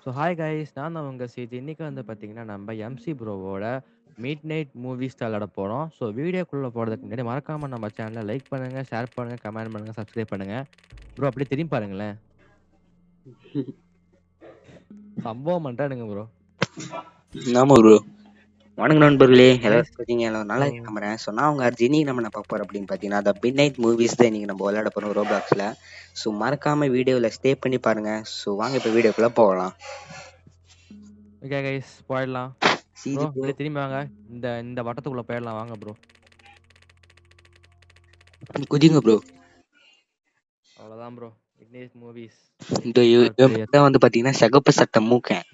So hi guys நான் தான் உங்கள் சிஜி. இன்னைக்கு வந்து பார்த்தீங்கன்னா நம்ம எம்சி ப்ரோவோட மிட் நைட் மூவி ஸ்டார் விளாட போகிறோம். ஸோ வீடியோக்குள்ளே போகிறதுக்கு முன்னாடி மறக்காமல் நம்ம சேனலை லைக் பண்ணுங்கள், ஷேர் பண்ணுங்கள், கமெண்ட் பண்ணுங்கள், சப்ஸ்கிரைப் பண்ணுங்கள். ப்ரோ அப்படியே திரும்பி பாருங்களேன், சம்பவம் பண்ணுறானுங்க ப்ரோ. ஆமா ப்ரோ. வணக்கம் நண்பர்களே, கைஸ் எல்லாரும் இருக்கீங்க. நல்லா ஸோ நம்புறேன். ஸோ நான் உங்க அர்ஜுன். இன்னைக்கு நம்ம என்ன பார்க்க போறோம் அப்படின்னு பார்த்தீங்கன்னா, த மிட் நைட் மூவிஸ் தான் இன்னைக்கு நம்ம விளையாட போறோம் ரோபாக்ஸ்ல. ஸோ மறக்காம வீடியோவில் ஸ்டே பண்ணி பாருங்க. ஸோ வாங்க இப்போ வீடியோக்குள்ள போகலாம். ஓகே கைஸ் போயிடலாம். ப்ரோ சிஜி ப்ரோ அப்படியே திரும்பி வாங்க, இந்த இந்த வட்டத்துக்குள்ளே போயிடலாம் வாங்க ப்ரோ. குதிங்க ப்ரோ. அவ்வளோதான் ப்ரோ, மிட் நைட் மூவிஸ் இந்த இன்னொரு பிளேயர். இவன் வந்து பார்த்தீங்கன்னா சிகப்பு சட்டை மூக்கன்.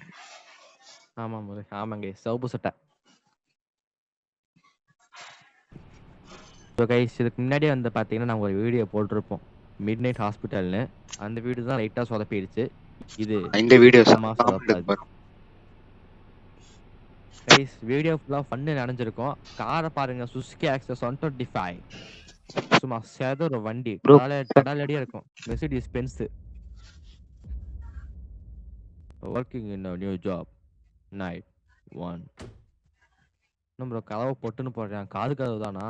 ஆமாம் ப்ரோ, ஆமாங்க சவுப்பு சட்டை. ஸோ கைஸ் இதுக்கு முன்னாடியே வந்து பார்த்தீங்கன்னா நாங்கள் ஒரு வீடியோ போட்டிருப்போம், மிட் நைட் ஹாஸ்பிட்டல்னு. அந்த வீடு தான் லைட்டாக சொதப்பிடுச்சு. இது இந்த வீடியோ சுத்தமா சாப்பிட்டு சொதப்பாது போறோம். கைஸ். வீடியோ ஃபுல்லாக ஃபன்னு நினைஞ்சிருக்கும். காரை பாருங்க, சுசுகி ஆக்சஸ் 125. சும்மா ஒரு வண்டி ப்ரோ கடலடியா இருக்கும். Mercedes Benz. Working in new job night 1. இன்னும் ப்ரோ கதவை பொட்டுன்னு போடுறேன், காது கதவு தானா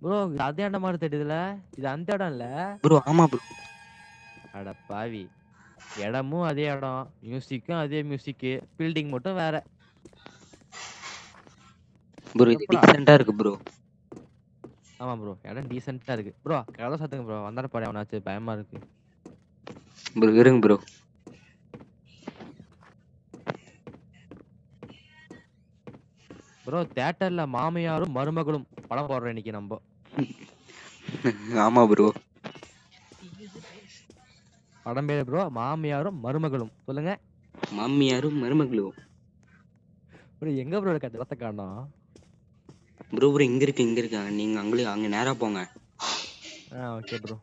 ப்ரோ? அதே இடம் மாதிரி தெரியுதுல, இது அந்த இடம் இல்ல. ப்ரோ ஆமா ப்ரோ. அட பாவி, இடமும் அதே இடம், மியூசிக்கும் அதே மியூசிக்கு, பில்டிங் மட்டும் வேற. ப்ரோ இது எப்படா? டிஃப்ரெண்டா இருக்கு ப்ரோ. ஆமா ப்ரோ, இடம் டீசெண்டா இருக்கு ப்ரோ. கதை சாத்துங்க ப்ரோ, வந்தாட பாரு அவனாச்சு, பயமா இருக்கு. ப்ரோ இருங்க ப்ரோ. ப்ரோ தியேட்டர்ல மாமியாரும் மருமகளும் படம் போடுறோம் இன்னைக்கு நம்ம. ஆமா ப்ரோ. படம் பேரு ப்ரோ மாமியாரும் மருமகளும். சொல்லுங்க மாமியாரும் மருமகளும். ப்ரோ, எங்க ப்ரோ இருக்க இடத்த காணோம்? ப்ரோ இங்க இருக்காங்க. நீங்க அங்க நேரா போங்க. Okay bro.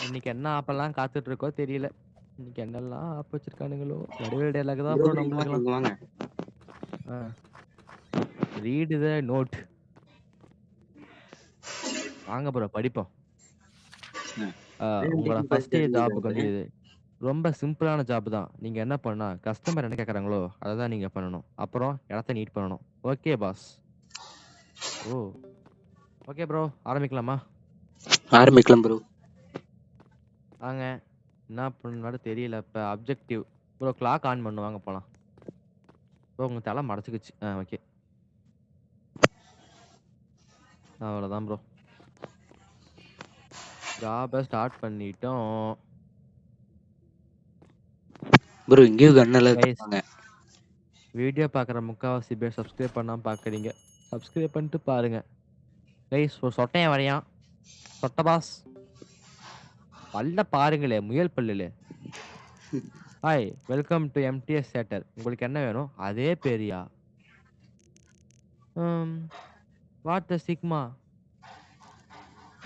இன்னைக்கு என்ன ஆப்பெல்லாம் காத்துட்டு இருக்கோ தெரியல. இன்னைக்கு என்னெல்லாம் ஆப் வச்சிருக்கானுங்களோ. வடிவேல் டைலாக் தான் ப்ரோ இங்க வாங்க நம்மளுக்கெல்லாம். இங்க வாங்க. Read the note. வாங்க ப்ரோ படிப்போம். உங்களோட ஃபர்ஸ்ட் ஜாபுக்கு வந்து இது ரொம்ப சிம்பிளான ஜாப் தான். நீங்க என்ன பண்ணா, கஸ்டமர் என்ன கேட்குறாங்களோ அதை தான் நீங்க பண்ணணும். அப்புறம் இடத்த நீட் பண்ணணும். Okay boss. Oh okay bro, ஆரம்பிக்கலாமா? ஆரம்பிக்கலாம் ப்ரோ. வாங்க. என்ன பண்ணாலும் தெரியல இப்போ. அப்ஜெக்டிவ் ப்ரோ, கிளாக் ஆன் பண்ணுவாங்க போலாம். ப்ரோ உங்க தலை மடச்சுக்குச்சு. ஓகே, அவ்வளோதான் ப்ரோ. ஜாபை ஸ்டார்ட் பண்ணிட்டோம். ப்ரோ இங்கேயும் கண்ணெல்லாம் கைஸ், வச்சிருக்காங்க. வீடியோ பார்க்குற முக்கால்வாசி பேர் சப்ஸ்கிரைப் பண்ணாமல் பார்க்குறீங்க. சப்ஸ்கிரைப் பண்ணிட்டு பாருங்க கைஸ். ஒரு சொட்டையன் வரையான், சொட்ட பாஸ். பல்ல பாருங்களே, முயல் பல்லுல. Hi, welcome to MTS theatre. உங்களுக்கு என்ன வேணும்? அதே பேரியா? What the sigma?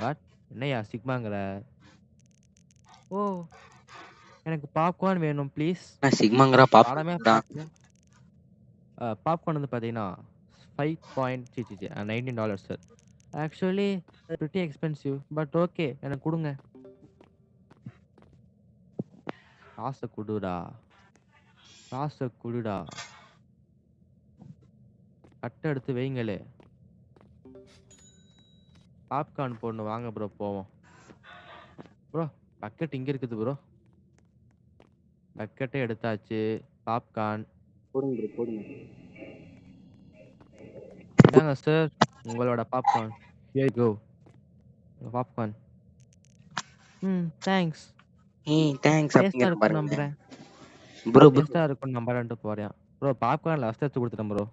வாட்? என்னையா சிக்மாங்கிற? ஓ, எனக்கு பாப்கார்ன் வேணும் ப்ளீஸ். நான் சிக்மாங்கரா படமே பாப்பா. பார்க்கல. பாப்கார்ன் வந்து பார்த்தீங்கன்னா 19 sir. Actually pretty expensive, but okay எனக்கு கொடுங்க. காசை குடுடா, காசை குடுடா. கட்டை எடுத்து வைங்களே. பாப்கார்ன் போடணும், வாங்க ப்ரோ போவோம். ப்ரோ பக்கெட் இங்கே இருக்குது ப்ரோ. பக்கெட்டே எடுத்தாச்சு. பாப்கார்ன் போடுங்க ப்ரோ போடுங்க. இந்தாங்க சார், உங்களோட popcorn. Here go popcorn. Thanks. Thanks டேஸ்டா அப்படிங்கிற இருக்குன்னு பாருங்க. நம்புறேன். ப்ரோ ப்ரோ டேஸ்டா இருக்குன்னு நம்புறேன்ட்டு போறேன் ப்ரோ. பாப்கார்ன் லாஸ்ட் எடுத்து கொடுத்துட்டேன் bro.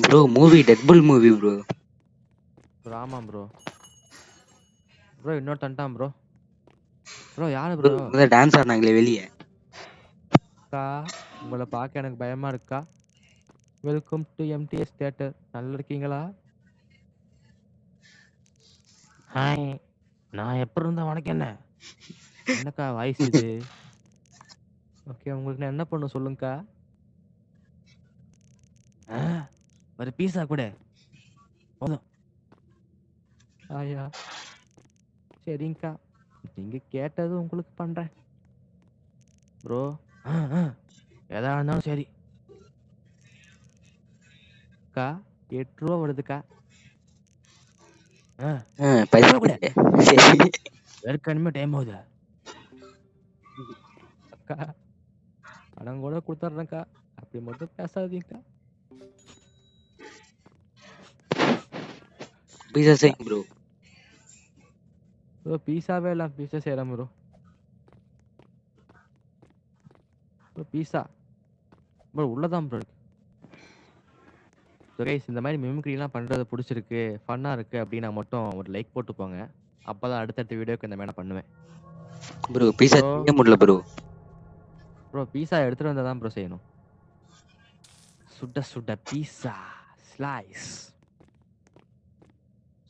Bro movie Deadpool movie bro. Bro ஆமாம் ப்ரோ. ப்ரோ இன்னொரு தண்டான் ப்ரோ. ப்ரோ யாரு ப்ரோ ப்ரோ? இவங்க டான்ஸ் ஆடினாங்களே வெளியே. அக்கா, உங்களை பார்க்க எனக்கு பயமா இருக்கா. Welcome to MTS theatre. நல்லா இருக்கீங்களா? ஹாய், நான் எப்போ இருந்தா உனக்கு என்ன? என்னக்கா வாய்ஸ் இது? ஓகே, உங்களுக்கு நான் என்ன பண்ண சொல்லுங்கக்கா. ஒரு பீஸா கூட போதும். ஆயா சரிங்கக்கா. நீங்க கேட்டது உங்களுக்கு பண்றேன். ப்ரோ. ஆ, ஆ. எதா இருந்தாலும் சரி. அக்கா ரூ. 8 வருதுக்கா. ஆ. பைசா எவ்வளோ கூட? சரி. ஏற்கனவே டைம் ஆகுது. அக்கா பணம் கூட குடுத்துட்றேன்க்கா. அப்படி மட்டும் பேசாதீங்கக்கா. பைசா அக்கா. செய்யுங்க ப்ரோ. ப்ரோ பீஸாவே இல்ல. பீஸா செய்றேன் ப்ரோ. ப்ரோ பீஸா. ப்ரோ உள்ள தான் ப்ரோ இருக்கு. ஸோ கைஸ் இந்த மாரி மிமிக்ரிலாம் பண்றது புடிச்சிருக்கு, ஃபன்னா இருக்கு அப்படின்னா மட்டும் ஒரு லைக் போட்டு போங்க. அப்பதான் அடுத்தடுத்த வீடியோக்கு இந்த மாரி நான் பண்ணுவேன். ப்ரோ பைசா ப்ரோ செய்ய முடியல ப்ரோ. ப்ரோ பீஸா எடுத்துட்டு வந்தா தான் ப்ரோ செய்யணும். சுட சுட பீஸா ஸ்லைஸ்.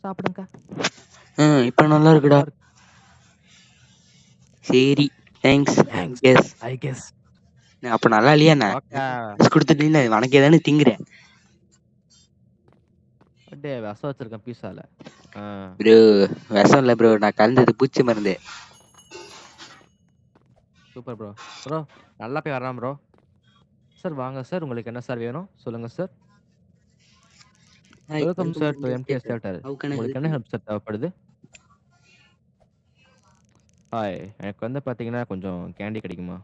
சாப்பிடுங்கக்கா. இப்ப நல்லா இருக்குடா. சூப்பரா இருக்கு. சரி. Thanks. Thanks. Yes. I guess. அப்ப நல்லா இல்லையா என்ன? ஓகே. குடுத்துட்டீங்க உனக்கே தானே திங்கிறேன். அப்படியே விஷம் வச்சிருக்கேன் பீஸால. ஆ. ப்ரோ விஷம் இல்ல ப்ரோ, நான் கலந்தது பூச்சி மருந்து. Super bro. ப்ரோ நல்லா போய் வர்றான் ப்ரோ. சார் வாங்க சார். உங்களுக்கு என்ன சார் வேணும்? சொல்லுங்க sir. Hi, welcome welcome to sir to MTS MTS theatre. Theatre. How can I உங்களுக்கு ஹெல்ப் என்ன யூ? ஹெல்ப் சார் தேவைப்படுது? ஹாய். எனக்கு வந்து பார்த்தீங்கன்னா, கொஞ்சம் கேண்டி கிடைக்குமா?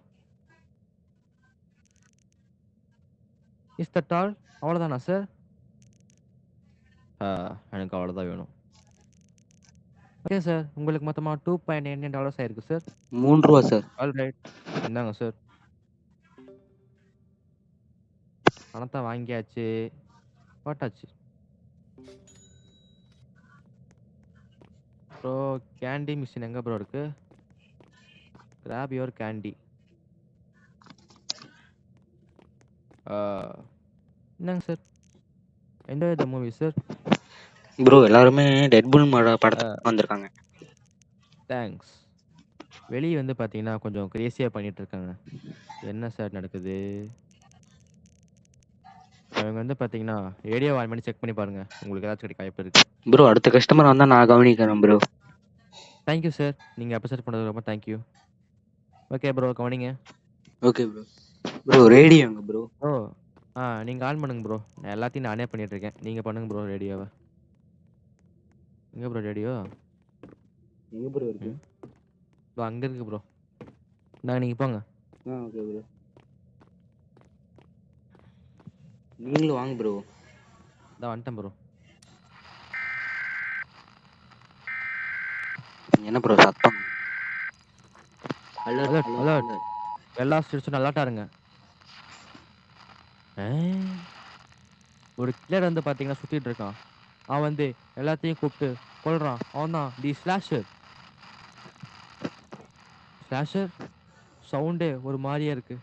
Is that all? அவ்வளோதானா சார்? ஆ எனக்கு அவ்வளோதான் வேணும். Okay sir. உங்களுக்கு மொத்தமா $2.99 ஆயிருக்கு சார். ₹3 சார். ஆல்ரைட். இந்தாங்க சார். பணத்த வாங்கியாச்சு. போட்டாச்சு. ப்ரோ கேண்டி மிஷின் எங்க ப்ரோ இருக்கு? Grab your candy. ஆ இந்தாங்க sir. Enjoy the movie sir. Bro எல்லாருமே டெட்பூல் ஆ படத்துக்கு வந்திருக்காங்க. தேங்க்ஸ். வெளிய வந்து பார்த்தீங்கன்னா, கொஞ்சம் கிரேசியா பண்ணிட்டு இருக்காங்க. என்ன சார் நடக்குது? இவங்க வந்து பார்த்தீங்கன்னா, ரேடியோ ஆன் பண்ணி செக் பண்ணி பாருங்க. உங்களுக்கு ஏதாச்சும் கிடைக்க வாய்ப்பு இருக்கு. ப்ரோ அடுத்த கஸ்டமர் வந்தா நான் கவனிக்கிறேன் ப்ரோ. Thank you sir. நீங்க அப்ரிஷியேட் பண்ணதுக்கு ரொம்ப தேங்க் யூ. ஓகே ப்ரோ கவனிங்க. Okay bro. ப்ரோ ரேடியோ எங்க ப்ரோ? ப்ரோ நீங்க ஆன் பண்ணுங்க ப்ரோ. நான் எல்லாத்தையும் நானே பண்ணிட்டு இருக்கேன். நீங்க பண்ணுங்க ப்ரோ ரேடியோவ. எங்க ப்ரோ ரேடியோ? எங்க ப்ரோ இருக்கு? ம். இதோ அங்க இருக்கு ப்ரோ. இந்தாங்க நீங்க போங்க. Okay bro. நீங்களும் வாங்க ப்ரோ. இந்தா வந்துட்டேன் ப்ரோ. என்ன ப்ரோ சத்தம்? Alert alert alert alert. Alert. எல்லா ஸ்டேஷனும் அலர்ட்டா இருங்க. ஆ ஒரு கில்லர் வந்து பார்த்தீங்கன்னா சுத்திட்டு இருக்கான். அவன் வந்து எல்லாத்தையும் கூப்பிட்டு கொல்றான். அவன்தான் தி ஸ்லாஷர். ஸ்லாஷர் சவுண்டே ஒரு மாரியா இருக்கு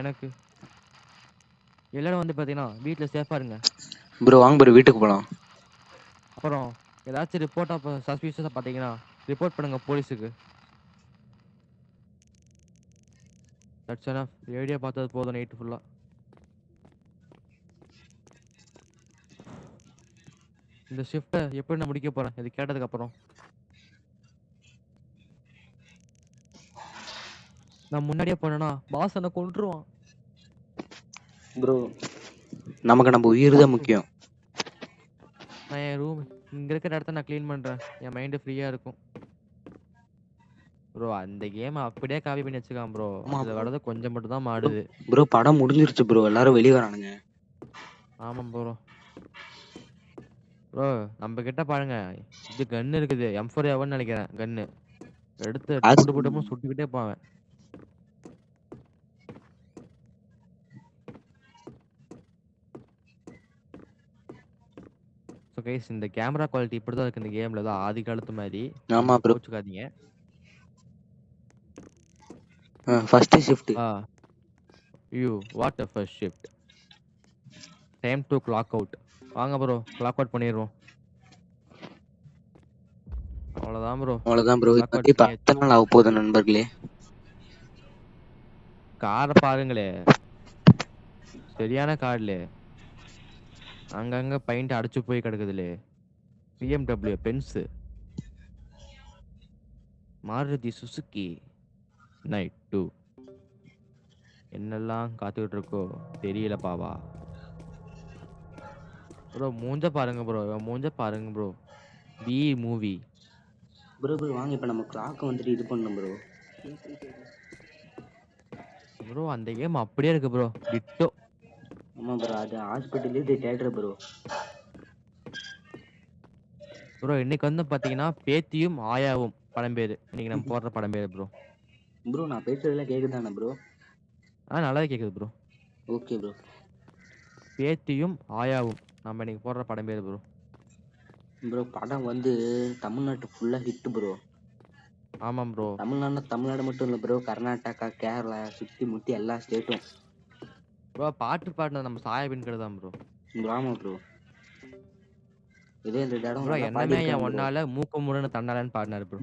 எனக்கு. எல்லாரும் வந்து பார்த்தீங்கன்னா, வீட்ல சேஃபா இருங்க. ப்ரோ வாங்க ப்ரோ வீட்டுக்கு போலாம். அப்புறம் ஏதாச்சும் ரிப்போர்ட் ஆஃப் சஸ்பீஷியஸா பார்த்தீங்கன்னா, ரிப்போர்ட் பண்ணுங்க போலீஸுக்கு. That's enough. ரேடியோ பார்த்தது போதும் நைட் ஃபுல்லா. இந்த ஷிஃப்ட்ட எப்படி நான் முடிக்க போறேன்? இது கேட்டதுக்கு அப்புறம். நான் முன்னாடியே போனேன்னா, பாஸ் என்ன கொன்றுவான். ப்ரோ நமக்கு நம்ம உயிர் தான் ம். முக்கியம். நான் என் ரூம் இங்க இருக்கிற இடத்த நான் கிளீன் பண்றேன். என் மைண்ட் ஃப்ரீயா இருக்கும். ப்ரோ அந்த கேம் அப்படியே காப்பி பண்ணி வச்சுக்கான் ப்ரோ. ஆமா அதுல ப்ரோ. வர்றது கொஞ்சம் மட்டும் தான் ப்ரோ மாடுது. ப்ரோ படம் முடிஞ்சிருச்சு ப்ரோ, எல்லாரும் வெளிய வரானுங்க. ஆமாம் ப்ரோ. ப்ரோ நம்ம கிட்ட பாருங்க. இது கன் இருக்குது. M4A1 நினைக்கிறேன் கன்னு. எடுத்து காசு டப்பு டப்பு கொடுங்க. டப்புன்னு சுட்டுக்கிட்டே போவேன். ஸோ கைஸ் இந்த கேமரா குவாலிட்டி இப்படி தான் இருக்கு இந்த கேம்ல தான் ஆதி காலத்து மாதிரி. ஆமா நீங்க ப்ரோ. கோச்சுக்காதீங்க. First shift. Ah you what a first shift. Time to clock out. வாங்க ப்ரோ கிளாக் அவுட் பண்ணிடுவோம். அவ்வளோதான் ப்ரோ. அவ்வளவுதான் ப்ரோ. இது கிளாக் அவுட் வந்து இப்ப பண்ணியாச்சு. 10 நாள் ஆக போகுது நண்பர்களே. காரை பாருங்களே. சரியான கார்லே. அங்கங்க பெயிண்ட் அடிச்சு போய் கிடக்குதுலே. BMW Benz. Maruti Suzuki night 2 என்னெல்லாம் காத்துக்கிட்டு இருக்கோ தெரியல பாவா. ப்ரோ மூஞ்ச பாருங்க ப்ரோ. மூஞ்ச பாருங்க ப்ரோ. B movie. ப்ரோ வாங்க இப்போ நம்ம கிளாக் வந்துட்டு இது பண்ணணும் ப்ரோ. ப்ரோ அந்த கேம் அப்படியே இருக்கு ப்ரோ. டிட்டோ. ஆமாம் ப்ரோ, அது ஹாஸ்பிட்டல் இது தேட்டர் ப்ரோ. ப்ரோ இன்னைக்கு வந்து பாத்தீங்கன்னா பேத்தியும் ஆயாவும் படம் பேரு. இன்னைக்கு நம்ம போடுற படம் பேரு ப்ரோ. ப்ரோ நான் பேசுறதுலாம் கேக்குதானே ப்ரோ? நல்லாவே கேக்குது ப்ரோ. Okay bro. பேத்தியும் ஆயாவும் நம்ம இன்னைக்கு போடுற படம் பேரு ப்ரோ. ப்ரோ படம் வந்து தமிழ்நாட்டு ஃபுல்லாக ஹிட் ப்ரோ. ஆமாம் ப்ரோ. தமிழ்நாடு மட்டும் இல்லை ப்ரோ, கர்நாடகா, கேரளா சுற்றி முற்றி எல்லா ஸ்டேட்டும். ப்ரோ பாட்டு பாடினது நம்ம சாயாபின் கடை தான் ப்ரோ. ஆமாம் ப்ரோ, இதே இந்த தடம் ப்ரோ நல்லா என்னமே என் பாடியிருக்காங்க ப்ரோ. ஒன்னால மூக்கு முடுன்னு தன்னாலன்னு பாடினாரு ப்ரோ.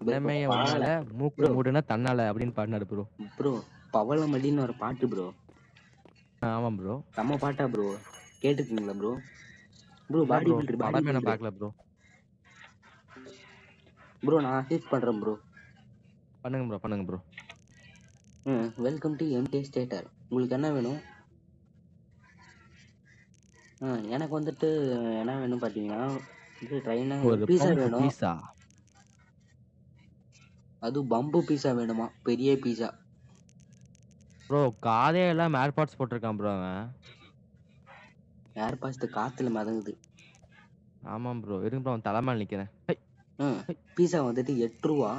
என்னமே என் பரவாயில்ல ஒன்னால மூக்கு ப்ரோ. முடுன தன்னால அப்படின்னு பாடினாரு ப்ரோ. ப்ரோ பவளமல்லின்னு ஒரு பாட்டு ப்ரோ. ஆமாம் ப்ரோ. நம்ம பாட்டா ப்ரோ, கேட்டுக்கீங்களா ப்ரோ? ப்ரோ இல்ல பாடி ப்ரோ பில்டர் பாடி படமே நான் பில்டர் பார்க்கல ப்ரோ. ப்ரோ நான் அசிஸ்ட் பண்ணுறேன் ப்ரோ. பண்ணுங்க ப்ரோ பண்ணுங்க bro. Welcome to MTS theatre. உங்களுக்கு என்ன வேணும்? எனக்கு வந்துட்டு என்ன வேணும் பார்த்தீங்கன்னா, இது ட்ரைனாக ஒரு பீஸா பம்ப் வேணும். பீஸா. அது பம்பு பீஸா வேணுமா? பெரிய பீஸா. ப்ரோ காதே எல்லாம் ஏர்பாட்ஸ் போட்டிருக்கான் ப்ரோ அவன். ஏர் பாஸ்ட் காற்றுல மிதங்குது. ஆமாம் ப்ரோ. இருங்க ப்ரோ அவன் தலைமையில் நிக்கிறேன். High, high. பீஸா வந்துட்டு 8 ரூபா.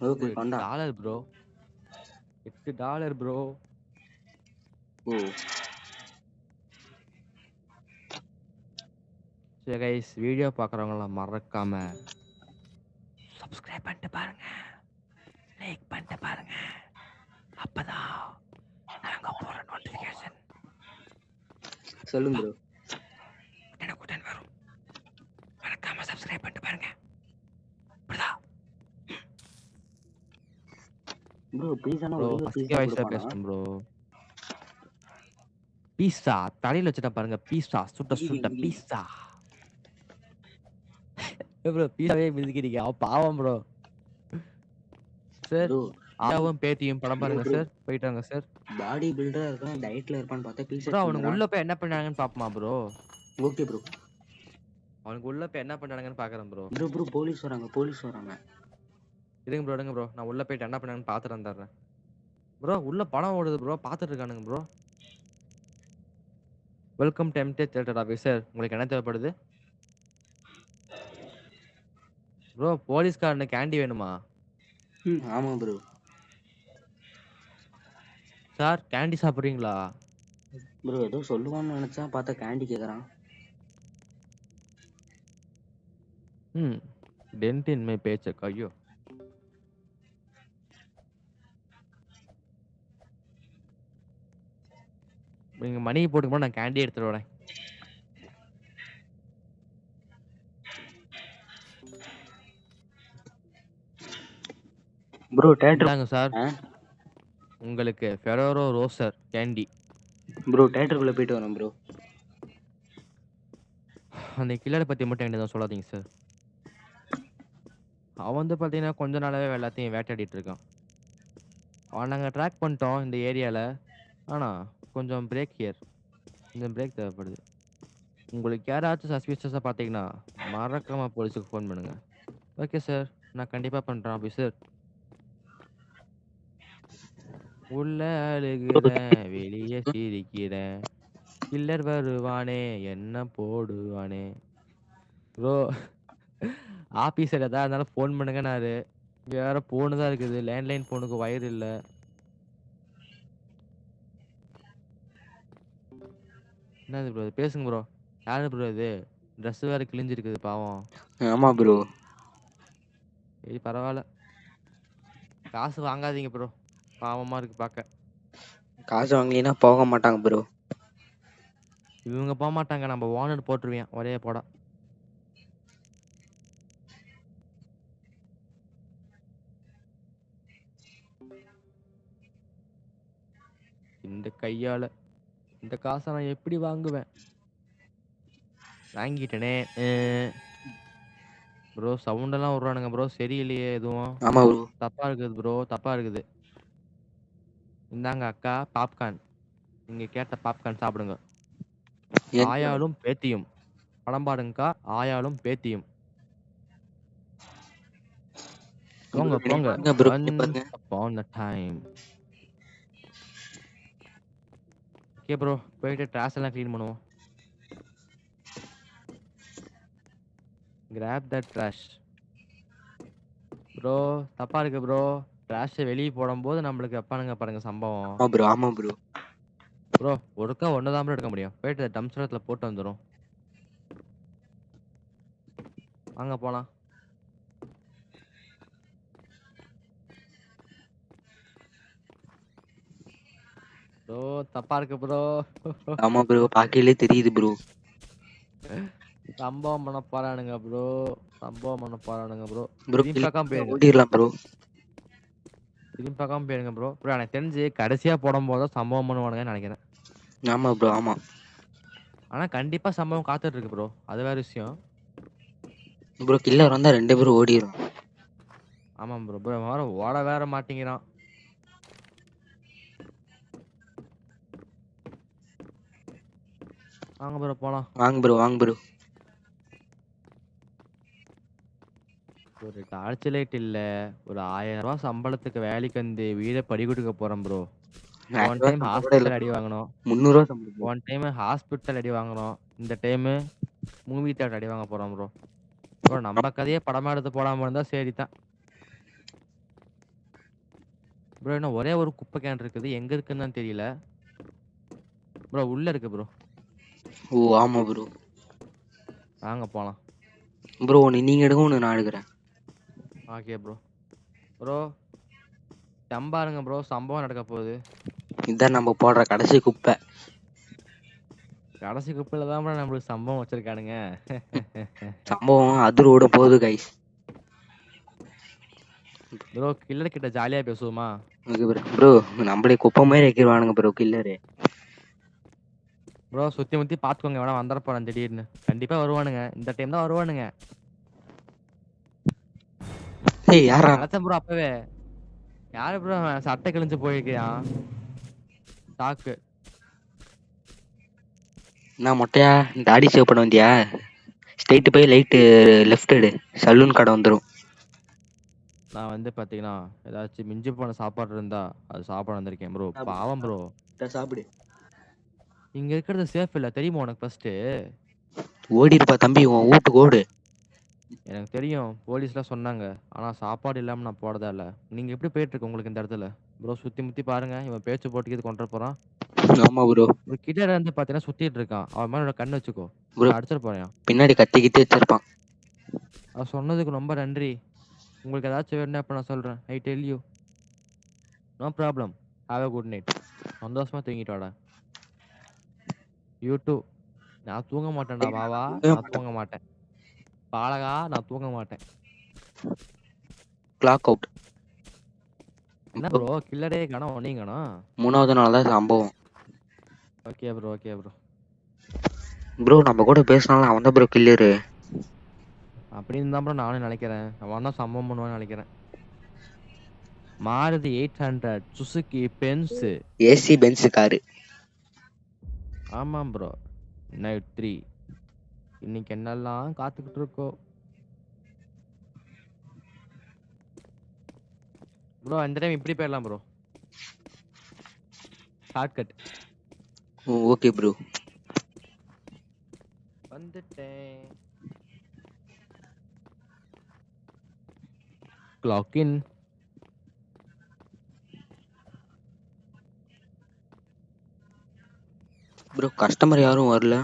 ஓகே கொண்டா. $8 ப்ரோ. $8 ப்ரோ. ஓ சரி கைஸ் வீடியோ பார்க்குறவங்களாம் மறக்காம சப்ஸ்கிரைப் பண்ணிட்டு பாருங்க. லைக் பண்ணிட்டு பாருங்க. அப்பதான் நாங்க போற நோட்டிஃபிகேஷன் சொல்லுங்க ப்ரோ. உடனுக்குடன் வரும். மறக்காம சப்ஸ்கிரைப் பண்ணிட்டு பாருங்க. புரியுதா? ப்ரோ பீஸானா ப்ரோ ஒரே ஒரு ஃபர்ஸ்ட் பீஸா வாய்ஸா கொடுப்பானா? பேசுறேன் ப்ரோ. பீஸா தலையில வச்சுட்டா பாருங்க. பீஸா சுட்ட சுட்ட பீஸா. ப்ரோ பீஸாவே மிதிக்கிறீங்க. பாவம் ப்ரோ. சார் ப்ரோ ஆயாவும் பேத்தியும் படம் ப்ரோ பாருங்க ப்ரோ சார். போயிட்டு வாங்க சார். பாடி பில்டரா இருக்கான், டயட்ல இருப்பான்னு பார்த்தா பீஸா ப்ரோ அவனுக்கு திங்குறான். உள்ள போய் என்ன பண்ணாங்கன்னு பாப்போமா ப்ரோ? Okay bro. அவனுக்கு உள்ள போய் என்ன பண்ணாங்கன்னு பாக்குறேன் ப்ரோ. ப்ரோ போலீஸ் வராங்க, போலீஸ் வராங்க. இருங்க ப்ரோ நான் உள்ள போயிட்டு என்ன பண்ணாங்கன்னு பாத்துட்டு வந்துடுறேன். ப்ரோ உள்ள படம் ஓடுது ப்ரோ. பாத்துட்டு இருக்கானுங்க bro. Welcome to MTS theatre officer. உங்களுக்கு என்ன தேவைப்படுது? ப்ரோ போலீஸ்காரனுக்கு கேண்டி வேணுமா? ஆமாம் ப்ரோ. சார் கேண்டி சாப்பிட்றீங்களா? ப்ரோ ஏதோ சொல்லுவான்னு நினைச்சா பார்த்தா கேண்டி கேட்குறான். Tent in my paycheck. ஐயோ நீங்க மணி போட்டுக்கோ நான் கேண்டி எடுத்துட்டு வரேன். Bro theatre. இந்தாங்க சார் உங்களுக்கு ஃபெரோரோ ரோசர் கேண்டி. ப்ரோ தேட்டருக்குள்ள போயிட்டு வரேன் ப்ரோ. அந்த கில்லரை பத்தி மட்டும் என்கிட்ட எதுவும் சொல்லாதீங்க சார். அவன் வந்து பார்த்தீங்கன்னா கொஞ்ச நாளாவே எல்லாத்தையும் வேட்டையாடிட்டு இருக்கான். அவன் நாங்கள் ட்ராக் பண்ணிட்டோம் இந்த ஏரியாவில். ஆனால் கொஞ்சம் பிரேக் ஹியர். கொஞ்சம் பிரேக் தேவைப்படுது. உங்களுக்கு யாராச்சும் சஸ்பீஷியஸாக பார்த்தீங்கன்னா மறக்காம போலீஸுக்கு ஃபோன் பண்ணுங்க. ஓகே சார் நான் கண்டிப்பாக பண்ணுறேன் ஆஃபீஸர். உள்ள அழுகிறேன் வெளியே சிரிக்கிறேன். கில்லர் வருவானே என்ன போடுவானே. ப்ரோ ஆஃபீஸர் எதாவது இருந்தாலும் ஃபோன் பண்ணுங்கன்னாரு. இங்கே வேற ஃபோனு தான் இருக்குது. லேண்ட்லைன் ஃபோனுக்கு வயர் இல்லை. என்னது ப்ரோ பேசுங்க ப்ரோ. யாரு ப்ரோ இது? ட்ரெஸ் வேற கிழிஞ்சிருக்குது பாவம். ஆமாம் ப்ரோ. சரி பரவாயில்ல. காசு வாங்காதீங்க ப்ரோ. பாவமா இருக்கு பார்க்க. காசு வாங்கலினா போக மாட்டாங்க ப்ரோ. இவங்க போக மாட்டாங்க. நம்ம ஓனர் போட்டுருவேன் ஒரே போடா. இந்த கையால இந்த காசை நான் எப்படி வாங்குவேன்? வாங்கிட்டேனே. ப்ரோ சவுண்ட் எல்லாம் விடுறானுங்க ப்ரோ. சரியில்லையே எதுவும். ஆமா ப்ரோ. தப்பா இருக்குது ப்ரோ. தப்பா இருக்குது. இந்தாங்க அக்கா பாப்கார்ன். நீங்க கேட்ட பாப்கார்ன் சாப்பிடுங்க. எந்த ஆயாலும் பேத்தியும். படம் பாருங்கக்கா. ஆயாலும் பேத்தியும். ப்ரோ போங்க நீங்க போங்க. பாருங்க ப்ரோ, நீங்க ஒன்ஸ் பாருங்க. Upon a time. Okay bro. போயிட்டு ட்ராஷ் எல்லாம் க்ளீன் பண்ணுவோம். Grab the trash. ப்ரோ தப்பா இருக்கு ப்ரோ. ட்ராஷை வெளியே போடும்போது நம்மளுக்கு வைப்பானுங்க பாருங்க சம்பவம். ஆமா ப்ரோ, ஆமா ப்ரோ. ப்ரோ ஒருக்கா ஒன்று தான் ப்ரோ எடுக்க முடியும். போயிட்டு டம்ஸ்டரத்தில் போட்டு வந்துடும். வாங்க போலாம். ப்ரோ தப்பா இருக்கு ப்ரோ. ஆமா ப்ரோ, பாக்கையிலே தெரியுது ப்ரோ. சம்பவம் பண்ண போறானுங்க ப்ரோ. சம்பவம் பண்ண போறானுங்க ப்ரோ. ப்ரோ திரும்பி பார்க்காம கில் போயிருங்க. ஓடிரலாம் ப்ரோ. திரும்பி பார்க்காம போயிருங்க ப்ரோ. ப்ரோ எனக்கு தெரிஞ்சு கடைசியா போடும்போது தான் சம்பவம் பண்ணுவானுங்கன்னு நினைக்கிறேன். ஆமா ப்ரோ, ஆமா. ஆனா கண்டிப்பா சம்பவம் காத்துட்டு இருக்கு ப்ரோ. அது வேற விஷயம். ப்ரோ கில்லர் வந்தா 2 பேரும் ஓடிரும். ஆமாம் ப்ரோ. ப்ரோ வேற ஓட வேற மாட்டேங்கிறான். வாங்க ப்ரோ போலாம். வாங்க ப்ரோ, வாங்க ப்ரோ. ஒரு டார்ச் லைட் இல்ல. ஒரு 1000 ரூபாய் சம்பளத்துக்கு வேலைக்கு வந்து வீட படி கொடுக்க போறோம் ப்ரோ. போன 1000 டைம் சம்பளம் கூட இல்ல ஹாஸ்பிட்டல் அடி ப்ரோ. வாங்கணும். 300 சம்பளம் ப்ரோ. போன டைம் ஹாஸ்பிட்டல் அடி வாங்கணும். இந்த டைம் மூவி தேட்டர் அடி வாங்க போறோம் ப்ரோ. ப்ரோ நம்ம கதையே படமா எடுத்து போடாம இருந்தா சரி தான். ப்ரோ இன்னும் ஒரே ஒரு குப்பை கேன் இருக்குது. எங்க இருக்குன்னு தான் தெரியல. ப்ரோ உள்ள இருக்கு ப்ரோ. ஓ ஆமா ப்ரோ. வாங்க போலாம். ப்ரோ ஒன்னு நீங்க எடுங்க, ஒன்னு நான் எடுக்கிறேன். Okay bro. ப்ரோ சம்பாருங்க ப்ரோ. சம்பவம் நடக்க போகுது. இதான் நம்ம போடுற கடைசி குப்பை. கடைசி குப்பையில தான் ப்ரோ நம்மளுக்கு சம்பவம் வச்சிருக்கானுங்க. சம்பவம் அதிரோட போகுது கைஸ். ப்ரோ கில்லர் கிட்ட ஜாலியா பேசுவோமா? Okay bro. ப்ரோ நம்மளே குப்பை மாதிரி வைக்கிடுவானுங்க ப்ரோ கில்லரு. ப்ரோ சுத்தி முத்தி பாத்துக்கோங்க. வேணா வந்துட போறான் திடீர்னு. கண்டிப்பா வருவானுங்க. இந்த டைம் தான் வருவானுங்க. ஏய் யாரா? நினைச்சேன் ப்ரோ அப்பவே. யாரு ப்ரோ அவன் சட்டை கிழிஞ்சு போயிருக்கான். டாக்கு. நான் மொட்டையா தாடி சேவ் பண்ண வந்தியா? ஸ்ட்ரைட்டு போய் லைட்டு லெஃப்ட் எடு, சலூன் கடை வந்துடும். நான் வந்து பாத்தீங்கன்னா ஏதாச்சும் மிஞ்சி போன சாப்பாடு இருந்தா அது சாப்பிட வந்திருக்கேன் ப்ரோ. பாவம் ப்ரோ. சாப்பிடு. இங்க இருக்கிறது சேஃப் இல்ல தெரியுமா உனக்கு ஃபர்ஸ்ட்? ஓடி இருப்பா தம்பி, உன் வீட்டுக்கு ஓடு. எனக்கு தெரியும். போலீஸ்லாம் சொன்னாங்க. ஆனா சாப்பாடு இல்லாம நான் போறதா இல்ல. நீங்க எப்படி போயிட்டு இருக்கு உங்களுக்கு இந்த இடத்துல? ப்ரோ சுத்தி முத்தி பாருங்க. இவன் பேச்சு போட்டுக்கு இது கொண்டு போறான். ஆமா ப்ரோ. ஒரு கிட்ட வந்து பாத்தீங்கன்னா சுத்திட்டு இருக்கான். அவன் மேல கண்ணு வச்சுக்கோ. ப்ரோ நான் அடிச்சிட்டு போறேன். பின்னாடி கத்திக்கிட்டே வச்சிருப்பான். அவன் சொன்னதுக்கு ரொம்ப நன்றி. உங்களுக்கு ஏதாச்சும் வேணும்னா இப்ப நான் சொல்றேன். I tell you. No problem. Have a good night. சந்தோஷமா தூங்கிட்டு வாடா. You too. நான் தூங்க மாட்டேன்டா வாவா. நான் தூங்க மாட்டேன். பாலகா நான் தூங்க மாட்டேன். Clock out. என்ன ப்ரோ கில்லரே காணோம் நீங்க காணோம். 3வது நாள் தான் சம்பவம். Okay bro okay bro. Bro நம்ம கூட பேசினாலும் அவன் தான் ப்ரோ கில்லரு. அப்படின்னு தான் ப்ரோ நானும் நினைக்கிறேன். அவன் தான் சம்பவம் பண்ணுவான்னு நினைக்கிறேன். Maruti 800 Suzuki Benz. AC Benz car. ஆமாம் ப்ரோ. நைட் 3. இன்னைக்கு என்னெல்லாம் காத்துக்கிட்டு இருக்கோம். ப்ரோ இந்த டைம் இப்படி போயிடலாம் ப்ரோ. ஷார்ட்கட். Okay bro. வந்துட்டேன். Clock in. ப்ரோ கஸ்டமர் யாரும் வரல.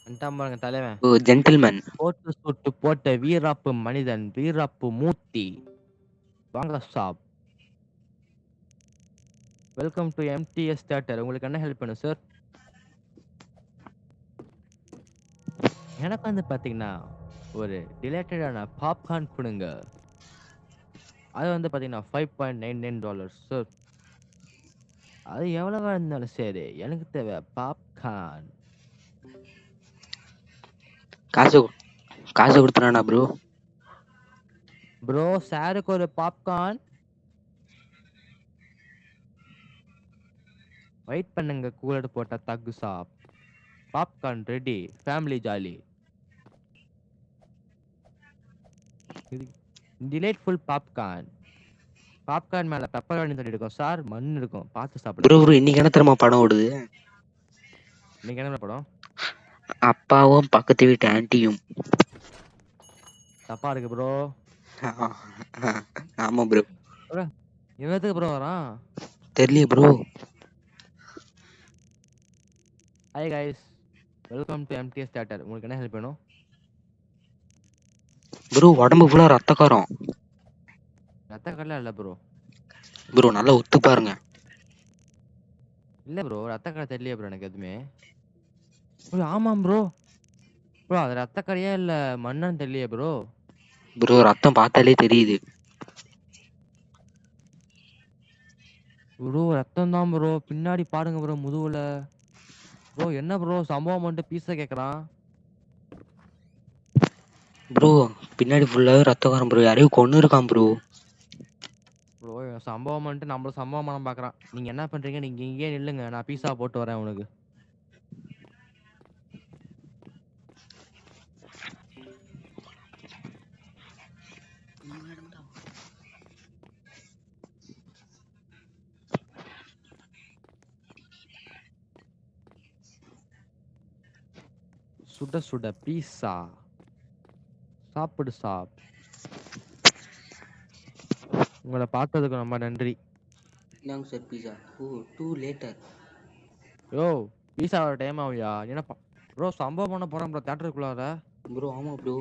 வந்துட்டான் பாருங்க தலைவன். Oh gentleman. போட்டு சுட்டு போட்ட வீராப்பு மனிதன் வீராப்பு மூர்த்தி. வாங்க சாப். Welcome to MTS theatre. உங்களுக்கு என்ன ஹெல்ப் பண்ணும் சார்? எனக்கு வந்து பாத்தீங்கன்னா ஒரு டிலேட்டடான பாப்கார்ன் கொடுங்க. அது வந்து பாத்தீங்கன்னா $5.99 சார். அது எவ்வளவா இருந்தாலும் சரி எனக்கு தேவை பாப்கார்ன். காசு காசு கொடுத்துறானா ப்ரோ? ப்ரோ சாருக்கு ஒரு பாப்கார்ன். வெயிட் பண்ணுங்க, கூலர் போட்ட தக்கு சாப். Popcorn ready, family jolly. Delightful popcorn. Popcorn மேல பெப்பரோனி தண்ணி இருக்கும் சார், மண் இருக்கும், பார்த்து ப்ரோ சாப்பிடுங்க. ப்ரோ இன்னைக்கு என்ன தெரியுமா படம் ஓடுது? இன்னைக்கு என்ன படம்? அப்பாவும் பக்கத்து வீட்டு ஆன்ட்டியும். தப்பா இருக்கு ப்ரோ. ஆமா ப்ரோ. எதுக்கு ப்ரோ வரான்? தெரியலையே bro. Hi guys, welcome to MTS theatre. உங்களுக்கு என்ன ஹெல்ப் வேணும்? ப்ரோ உடம்பு ஃபுல்லா ரத்தக்காரம். ரத்த கடல இல்ல ப்ரோ. ப்ரோ நல்லா ஒத்து பாருங்க. இல்ல ப்ரோ, ரத்த கடை தெரியலையே ப்ரோ எனக்கு எதுவுமே. ஆமாம் ப்ரோ. ப்ரோ அது ரத்த கடையா இல்ல மண்ணன்னு தெரியலையே ப்ரோ. ப்ரோ ரத்தம் பார்த்தாலே தெரியுது. ப்ரோ ரத்தம் தான் ப்ரோ, பின்னாடி பாருங்க ப்ரோ முதுகுல. ப்ரோ என்ன ப்ரோ சம்பவம் பண்ணிட்டு பீஸா கேக்குறான். ப்ரோ பின்னாடி ஃபுல்லாவே ரத்தக்காரம் ப்ரோ. யாரையும் கொன்னு இருக்கான் ப்ரோ. ப்ரோ சம்பவம் பண்ணிட்டு நம்மள சம்பவம் பண்ண பாக்குறான். நீங்க என்ன பண்றீங்க? நீங்க இங்கேயே நில்லுங்க, நான் பீஸா போட்டு வரேன் உனக்கு. சுட சுட பீஸா சாப்பிடு சாப். உங்களை பார்த்ததுக்கு ரொம்ப நன்றி. இந்தாங்க சார் பீஸா. ஓ டூ லேட்டர். யோ பீஸாவோட டைம் ஆகுயா? என்னப்பா ப்ரோ சம்பவம் பண்ண போறேன் ப்ரோ தியேட்டருக்குள்ளார. ப்ரோ ஆமா ப்ரோ.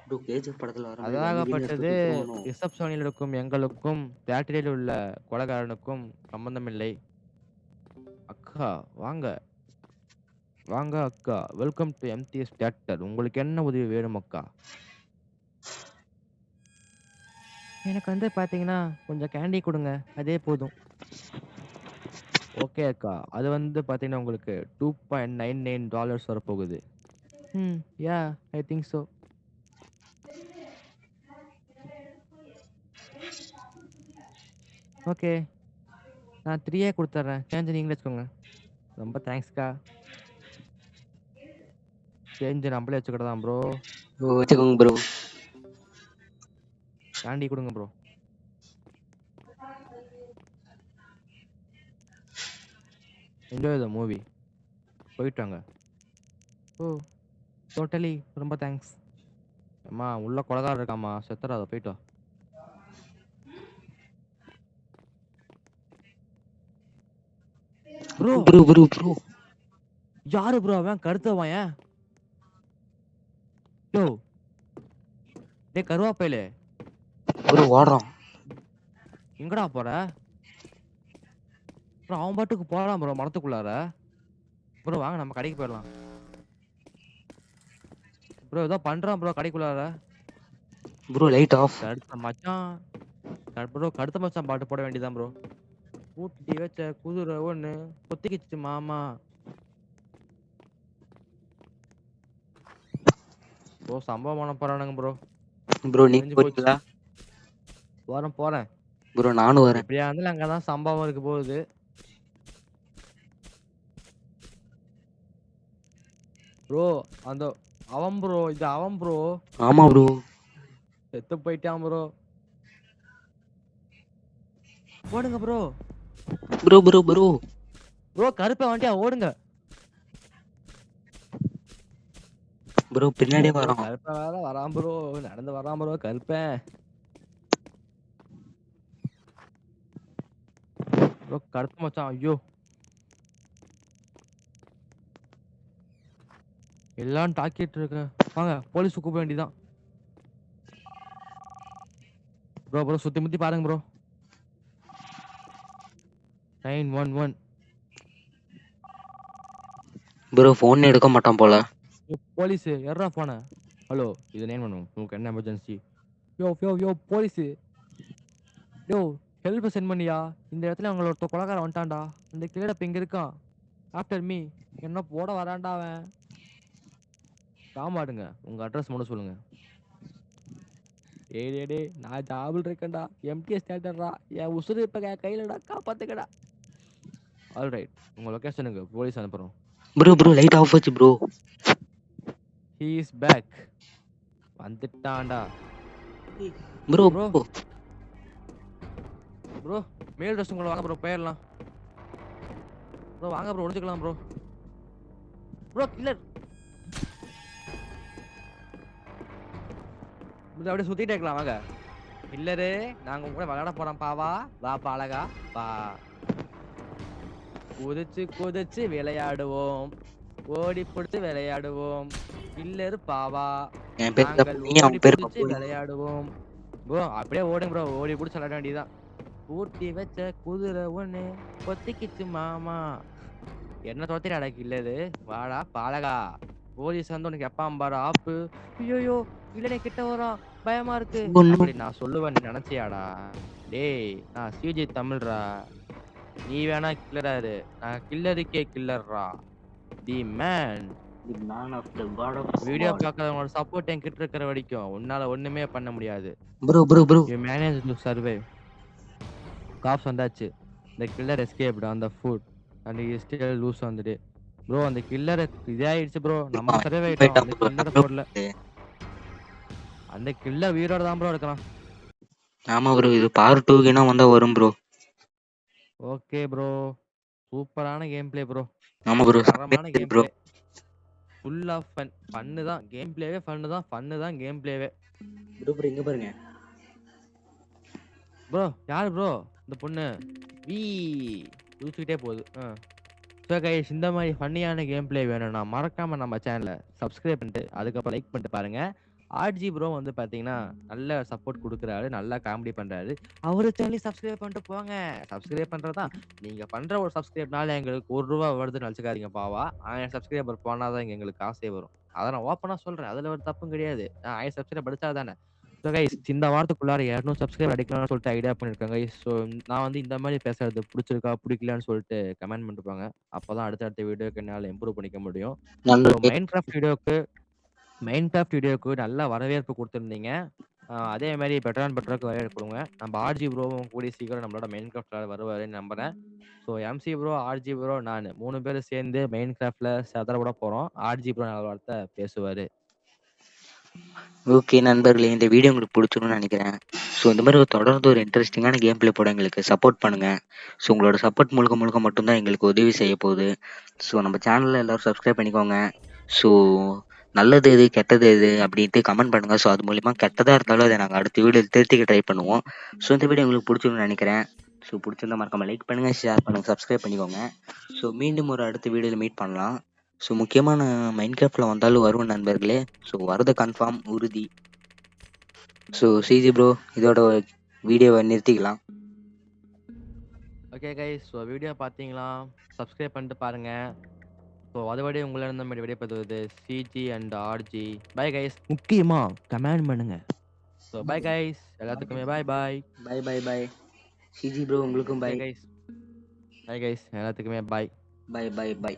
ப்ரோ கேஜிஎஃப் படத்துல வர மாதிரி கன்னிவீன் எடுத்து அதாகப்பட்டது குத்துருவானோ? ரிசப்ஷனில் இருக்கும் எங்களுக்கும் தியேட்டரில் உள்ள கொலைகாரனுக்கும் சம்பந்தமில்லை. அக்கா வாங்க வாங்க அக்கா, வெல்கம் டு எம்டிஎஸ் தியேட்டர். உங்களுக்கு என்ன உதவி வேணும் அக்கா? எனக்கு வந்து பாத்தீங்கன்னா கொஞ்சம் கேண்டி கொடுங்க, அதே போதும். ஓகே அக்கா, அது வந்து பாத்தீங்கன்னா உங்களுக்கு $2.99 வரப்போகுது. யா ஐ திங்க் ஸோ. ஓகே நான் 3 கொடுத்துட்றேன், சேஞ்சு நீங்களே வச்சுக்கோங்க. ரொம்ப தேங்க்ஸ்க்கா. சேஞ்சு நம்மளே வச்சுக்கிட்டதான் ப்ரோ. ஓ வச்சுக்கோங்க ப்ரோ. கேண்டி கொடுங்க ப்ரோ. Enjoy the movie. போயிட்டு வாங்க. ஓ டோட்டலி ரொம்ப தேங்க்ஸ். அம்மா உள்ள கொலகாரம் இருக்காம்மா, செத்துறாத, போயிட்டு வா. ப்ரோ ப்ரோ ப்ரோ ப்ரோ யாரு ப்ரோ அவன்? கருத்தவன் ஏன்? யோ டேய் கருவாப்பையிலே, ப்ரோ ஓடுறான். எங்கடா போற ப்ரோ? அவன் பாட்டுக்கு போறான் ப்ரோ மரத்துக்குள்ளார. ப்ரோ வாங்க நம்ம கடைக்கு போயிடலாம். ப்ரோ ஏதோ பண்றான் ப்ரோ கடைக்குள்ளார. Bro light off. கடுத்த மச்சான். ப்ரோ கடுத்த மச்சான் பாட்டு போட வேண்டியதான் ப்ரோ. பூட்டி வச்ச குதிரை ஒண்ணு கொத்திக்கிச்சு மாமா. ப்ரோ சம்பவம் பண்ண போறானுங்க ப்ரோ. ப்ரோ நீங்க தெரிஞ்சு போச்சு. போறீங்களா? போறேன். ப்ரோ நானும் வரேன். எப்படியா இருந்தாலும் அங்கதான் சம்பவம் இருக்க போகுது. ப்ரோ அந்த அவன் ப்ரோ, இது அவன் ப்ரோ. ஆமா ப்ரோ. செத்து போயிட்டான் ப்ரோ. ஓடுங்க bro. Bro bro bro bro கருப்பை வண்டியா ஓடுங்க. ப்ரோ பின்னாடியே ப்ரோ வரான். கருப்பை வேற வரான் ப்ரோ, நடந்து வரான் ப்ரோ கருப்பேன். ப்ரோ கருப்பு மச்சான், ஐயோ எல்லாம் டாக்கிட்டு இருக்கு. வாங்க போலீஸ் கூப்பிட வேண்டியதான். ப்ரோ சுத்தி முத்தி பாருங்க ப்ரோ. 911. ப்ரோ ஃபோன் எடுக்க மாட்டான் போல. போலீஸ் எர்ரா போன. ஹலோ இது 911, உங்களுக்கு என்ன எமர்ஜென்சி? யோ போலீஸ், யோ ஹெல்ப் சென்ட் பண்ணியா? இந்த இடத்துல அவங்கள ஒருத்த கொலைகாரன் வந்துட்டான்டா. அந்த கிளீடப் இங்க இருக்கான். After me. என்ன போட வரான்டா அவன். காமாடுங்க. உங்க அட்ரஸ் மட்டும் சொல்லுங்க. டேய் டேய் டேய் நான் ஜாப்ல இருக்கேன்டா. எம்டிஎஸ் தேட்டர்டா. என் உசுரு இப்ப என் கையிலடா. காப்பாத்துங்கடா. ஆல்ரைட். உங்க லொகேஷனுக்கு போலீஸ் அனுப்புறோம். ப்ரோ லைட் ஆஃப் ஆச்சு ப்ரோ. He is back. வந்துட்டான்டா. ப்ரோ ப்ரோ ப்ரோ மேல் ரெஸ்ட் உங்களை வாங்க ப்ரோ போயிடலாம். ப்ரோ வாங்க ப்ரோ ஒழிச்சுக்கலாம் ப்ரோ. Bro killer. இது அப்படியே சுத்திட்டே இருக்கலாம் வாங்க. கில்லரு நாங்க உங்க கூட விளையாட போறோம் பாவா. வா பாலகா வா. குதிச்சு குதிச்சு விளையாடுவோம். ஓடி பிடிச்சு விளையாடுவோம். கில்லரு பாவா. என் பேர் நாங்கள் தப்பு. ஓடி அவன் பேர் பிடிச்சு பப்பு. விளையாடுவோம். ப்ரோ அப்படியே ஓடுங்க ப்ரோ. ஓடி பிடிச்சு விளையாட வேண்டியதான். பூட்டி வச்ச குதிரை ஒண்ணு கொத்திக்கிச்சு மாமா. என்ன தோத்திராடா கில்லரு. வாடா பாலகா. போலீஸ் வந்து உனக்கு எப்பாம் பாரு ஆப்பு. ஐயோ இல்லனே கிட்ட வரான் பயமா இருக்கு ஒன்னும் அப்படி நான் சொல்லுவேன் நினைச்சியாடா. டேய் நான் சிஜி தமிழ்ரா. நீ வேணா கில்லராரு. நான் கில்லருக்கே கில்லர்ரா. The man. The man of the god of video god. பார்க்கறவங்களோட சப்போர்ட் என்கிட்ட இருக்கிற வரைக்கும் உன்னால ஒண்ணுமே பண்ண முடியாது. Bro you manage to survive. Cops வந்தாச்சு. இந்த killer escaped on the foot and he still loose வந்துடு. ப்ரோ அந்த கில்லர் இதாயிடுச்சு ப்ரோ. நம்ம சர்வே ஆயிட்டோம். அந்த கில்லரை போடல. அந்த கில்லர் உயிரோட தான் ப்ரோ இருக்கான். ஆமா ப்ரோ இது பார்ட் 2 வந்தா வரும் ப்ரோ. Okay bro. சூப்பரான கேம் பிளே ப்ரோ. ஆமா ப்ரோ தரமான game bro. Play. Full of fun. ஃபன்னு தான் கேம் பிளேவே. ஃபன்னு தான் கேம் பிளேவே. ப்ரோ இங்க பாருங்க. ப்ரோ யாரு ப்ரோ இந்த பொண்ணு. வீ குதிச்சுக்கிட்டே போகுது. ஸோ கைஸ் இந்த மாதிரி ஃபன்னியான கேம் பிளே வேணும்னா மறக்காம நம்ம சேனலை சப்ஸ்கிரைப் பண்ணிட்டு அதுக்கப்புறம் லைக் பண்ணிட்டு பாருங்க. ஆர்ஜி ப்ரோ வந்து பார்த்தீங்கன்னா நல்ல சப்போர்ட் கொடுக்குறாரு. நல்லா காமெடி பண்ணுறாரு. அவரு சேனலையும் சப்ஸ்கிரைப் பண்ணிட்டு போங்க. சப்ஸ்கிரைப் பண்ணுறதா நீங்கள் பண்ணுற ஒரு சப்ஸ்கிரைப்னால எங்களுக்கு ₹1 வருதுன்னு நினச்சிக்காதீங்க பாவா. 1000 சப்ஸ்கிரைபர் போனால் தான் எங்களுக்கு காசே வரும். அதை நான் ஓப்பனாக சொல்கிறேன். அதில் ஒரு தப்பும் கிடையாது. 1000 சப்ஸ்கிரைப் படித்தா தானே. ஸோ கைஸ் இந்த வாரத்துக்குள்ளார 200 சப்ஸ்கிரைபர் அடிக்கலாம்னு சொல்லிட்டு ஐடியா பண்ணியிருக்கேன் கைஸ். ஸோ நான் வந்து இந்த மாதிரி பேசுறது பிடிச்சிருக்கா பிடிக்கலான்னு சொல்லிட்டு கமெண்ட் பண்ணிட்டு போங்க. அப்பதான் அடுத்தடுத்த வீடியோக்கு என்னால் இம்ப்ரூவ் பண்ணிக்க முடியும். ஸோ மைன்கிராஃப்ட் வீடியோக்கு நல்ல வரவேற்பு கொடுத்துருந்தீங்க. அதே மாதிரி பெட்டர் அண்ட் பெட்டருக்கு வரவேற்பு கொடுங்க. நம்ம ஆர்ஜி ப்ரோவும் கூடிய சீக்கிரம் நம்மளோட மைன்கிராஃப்ட்ல வருவாருன்னு நம்புறேன். So MC bro RG bro நான் 3 பேரும் சேர்ந்து மைன்கிராஃப்ட்ல சதற விட போறோம். ஆர்ஜி ப்ரோ நல்ல வார்த்தை பேசுவாரு. ஓகே நண்பர்களே இந்த வீடியோ உங்களுக்கு பிடிச்சிரும்னு நினைக்கிறேன். ஸோ இந்த மாதிரி தொடர்ந்து ஒரு இன்ட்ரெஸ்டிங்கான கேம் பிளே போட எங்களுக்கு சப்போர்ட் பண்ணுங்க. ஸோ உங்களோட சப்போர்ட் முழுக்க மட்டும்தான் எங்களுக்கு உதவி செய்ய போகுது. ஸோ நம்ம சேனலில் எல்லோரும் சப்ஸ்கிரைப் பண்ணிக்கோங்க. ஸோ நல்லது எது கெட்டது எது அப்படின்ட்டு கமெண்ட் பண்ணுங்கள். ஸோ அது மூலிமா கெட்டதாக இருந்தாலும் அதை நாங்கள் அடுத்த வீடியோ திருத்திக்க ட்ரை பண்ணுவோம். ஸோ இந்த வீடியோ உங்களுக்கு பிடிச்சிரும்னு நினைக்கிறேன். ஸோ பிடிச்சிருந்தா மறக்காம லைக் பண்ணுங்கள், ஷேர் பண்ணுங்கள், சப்ஸ்கிரைப் பண்ணிக்கோங்க. ஸோ மீண்டும் ஒரு அடுத்த வீடியோவில் மீட் பண்ணலாம். ஸோ முக்கியமான மைன்கிராஃப்டில் வந்தாலும் வருவோம் நண்பர்களே. ஸோ வரது கன்ஃபார்ம் உறுதி. ஸோ சிஜி ப்ரோ இதோட வீடியோவை நிறுத்திக்கலாம். ஓகே கைஸ் ஸோ வீடியோ பார்த்தீங்களா. சப்ஸ்கிரைப் பண்ணிட்டு பாருங்க. ஸோ அதுபடி உங்களை இருந்த மாதிரி விடைபெறுவது CG and RG. Bye guys. முக்கியமா கமெண்ட் பண்ணுங்க. ஸோ பை கைஸ் எல்லாத்துக்குமே bye bye. Bye CG bro உங்களுக்கும் பை. கைஸ் பை கைஸ் எல்லாத்துக்குமே பாய். பை.